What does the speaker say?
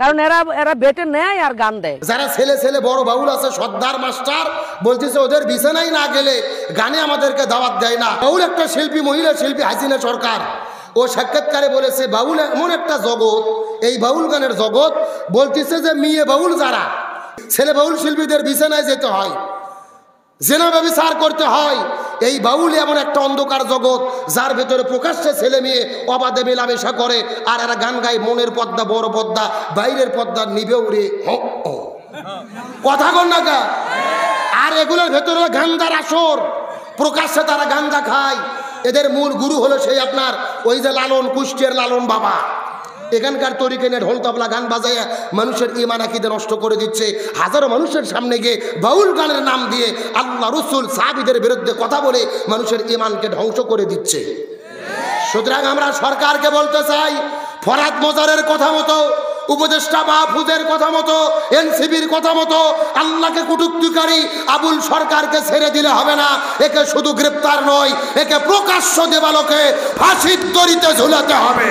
কারণ এরা এরা বেটে নেয় আর গান দেয়। যারা ছেলে ছেলে বড় বাউল আছে, সর্দার মাস্টার বলতেছে ওদের বিছানায় না গেলে গানে আমাদেরকে দাওয়াত দেয় না। বাউল একটা শিল্পী, মহিলা শিল্পী হাসিনা সরকার, ও সাক্ষাৎকারে বলেছে বাউল এমন একটা জগৎ, এই বাউল গানের জগৎ, বলতেছে যে মেয়ে বাউল যারা, ছেলে বাউল শিল্পীদের বিছানায় যেতে হয়, জেনা ব্যভিচার করতে হয়। এই বাউল এমন একটা অন্ধকার জগৎ যার ভেতরে প্রকাশ্যে ছেলে মেয়ে অবাধে মেলামেশা করে, আর এরা গান গায় মনের পর্দা বড় পর্দা, বাইরের পর্দা নিভে উড়ে কথা কন না কা। আর এগুলোর ভেতরে গান্ধার আসর, প্রকাশ্যে তারা গাঞ্জা খায়। এদের মূল গুরু হলো সেই আপনার ওই যে লালন, কুষ্টিয়ার লালন বাবা। এখানকার তরিকে নিয়ে ঢোল তবলা গান বাজাইয়া মানুষের ঈমান আকীদা নষ্ট করে দিচ্ছে। হাজারো মানুষের সামনে গিয়ে বাউল গানের নাম দিয়ে আল্লাহ রসুল সাহাবীদের বিরুদ্ধে কথা বলে মানুষের ঈমানকে ধ্বংস করে দিচ্ছে। সুতরাং আমরা সরকারকে বলতে চাই, ফরহাদ মোজারের কথা মতো, উপদেষ্টা মাহফুজের কথা মতো, এনসিবির কথা মতো আল্লাহকে কটূক্তিকারী আবুল সরকারকে ছেড়ে দিলে হবে না। একে শুধু গ্রেপ্তার নয়, একে প্রকাশ্য দেবালোকে ফাঁসির দড়িতে ঝুলাতে হবে।